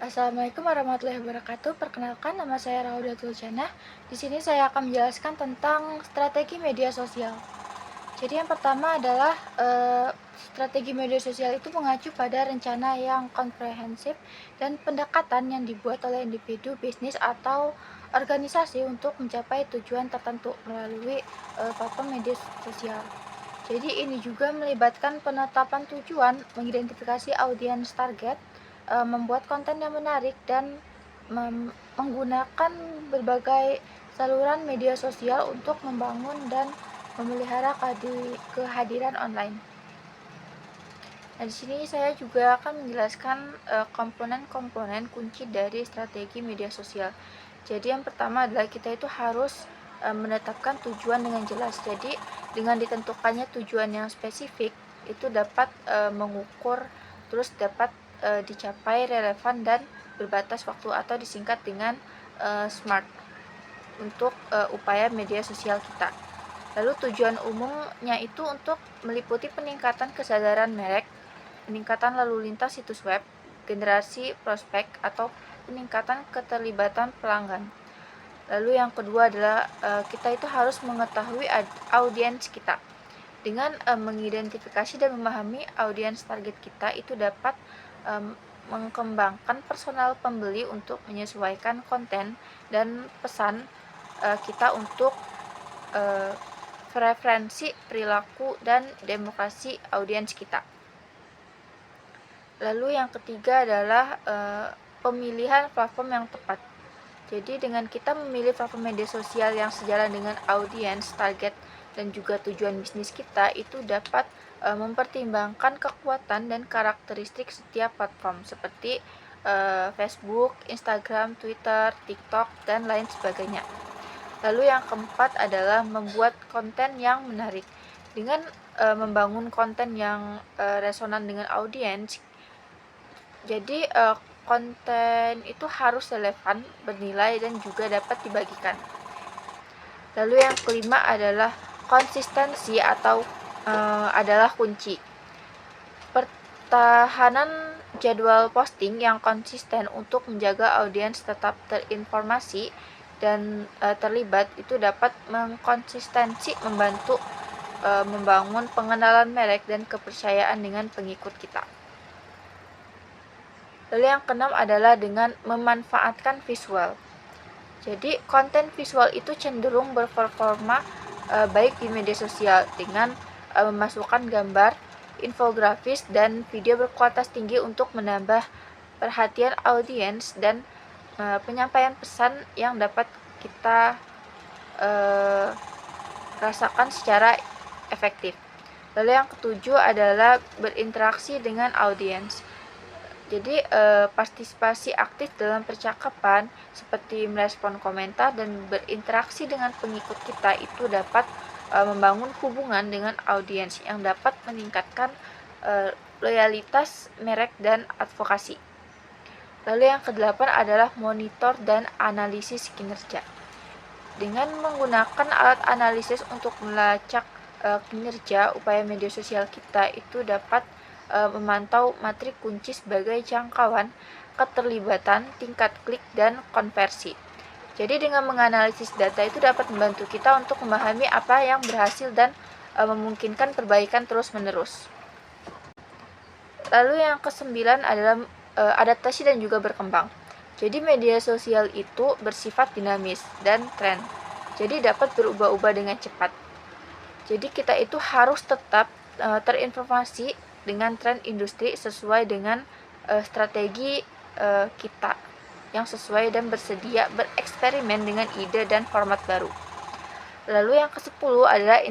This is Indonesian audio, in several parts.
Assalamualaikum warahmatullahi wabarakatuh. Perkenalkan, nama saya Raudatul Jannah. Di sini saya akan menjelaskan tentang strategi media sosial. Jadi yang pertama adalah strategi media sosial itu mengacu pada rencana yang komprehensif dan pendekatan yang dibuat oleh individu, bisnis, atau organisasi untuk mencapai tujuan tertentu melalui platform media sosial. Jadi ini juga melibatkan penetapan tujuan, mengidentifikasi audiens target, membuat konten yang menarik, dan menggunakan berbagai saluran media sosial untuk membangun dan memelihara kehadiran online. Nah, di sini saya juga akan menjelaskan komponen-komponen kunci dari strategi media sosial. Jadi yang pertama adalah kita itu harus menetapkan tujuan dengan jelas. Jadi dengan ditentukannya tujuan yang spesifik, itu dapat mengukur, terus dapat dicapai relevan dan berbatas waktu, atau disingkat dengan SMART untuk upaya media sosial kita. Lalu tujuan umumnya itu untuk meliputi peningkatan kesadaran merek, peningkatan lalu lintas situs web, generasi prospek, atau peningkatan keterlibatan pelanggan. Lalu yang kedua adalah kita itu harus mengetahui audiens kita. Dengan mengidentifikasi dan memahami audiens target kita, itu dapat mengembangkan personal pembeli untuk menyesuaikan konten dan pesan kita untuk preferensi, perilaku, dan demokrasi audiens kita. Lalu yang ketiga adalah pemilihan platform yang tepat. Jadi dengan kita memilih platform media sosial yang sejalan dengan audiens target dan juga tujuan bisnis kita, itu dapat mempertimbangkan kekuatan dan karakteristik setiap platform seperti Facebook, Instagram, Twitter, TikTok, dan lain sebagainya. Lalu yang keempat adalah membuat konten yang menarik. Dengan membangun konten yang resonan dengan audiens, jadi konten itu harus relevan, bernilai, dan juga dapat dibagikan. Lalu yang kelima adalah konsistensi atau adalah kunci. Pertahanan jadwal posting yang konsisten untuk menjaga audiens tetap terinformasi dan terlibat itu dapat mengkonsistensi membantu membangun pengenalan merek dan kepercayaan dengan pengikut kita. Lalu yang keenam adalah dengan memanfaatkan visual. Jadi konten visual itu cenderung berperforma baik di media sosial dengan memasukkan gambar, infografis, dan video berkualitas tinggi untuk menambah perhatian audiens dan penyampaian pesan yang dapat kita rasakan secara efektif. Lalu yang ketujuh adalah berinteraksi dengan audiens. Jadi partisipasi aktif dalam percakapan seperti merespon komentar dan berinteraksi dengan pengikut kita itu dapat membangun hubungan dengan audiens yang dapat meningkatkan loyalitas merek dan advokasi. Lalu yang kedelapan adalah monitor dan analisis kinerja. Dengan menggunakan alat analisis untuk melacak kinerja upaya media sosial kita, itu dapat memantau matrik kunci sebagai jangkauan, keterlibatan, tingkat klik, dan konversi. Jadi dengan menganalisis data itu dapat membantu kita untuk memahami apa yang berhasil dan memungkinkan perbaikan terus-menerus. Lalu yang kesembilan adalah adaptasi dan juga berkembang. Jadi media sosial itu bersifat dinamis dan tren. Jadi dapat berubah-ubah dengan cepat. Jadi kita itu harus tetap terinformasi dengan tren industri sesuai dengan strategi kita yang sesuai dan bersedia bereksperimen dengan ide dan format baru. Lalu yang ke-10 adalah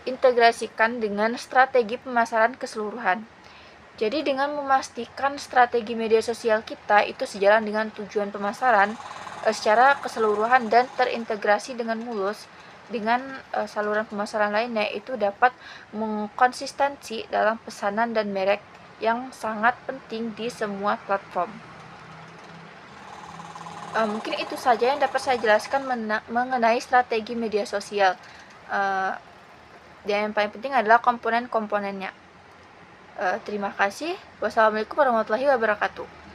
integrasikan dengan strategi pemasaran keseluruhan. Jadi dengan memastikan strategi media sosial kita itu sejalan dengan tujuan pemasaran secara keseluruhan dan terintegrasi dengan mulus dengan saluran pemasaran lainnya, itu dapat mengkonsistensi dalam pesanan dan merek yang sangat penting di semua platform. Mungkin itu saja yang dapat saya jelaskan mengenai strategi media sosial. Dan yang paling penting adalah komponen-komponennya. Terima kasih. Wassalamualaikum warahmatullahi wabarakatuh.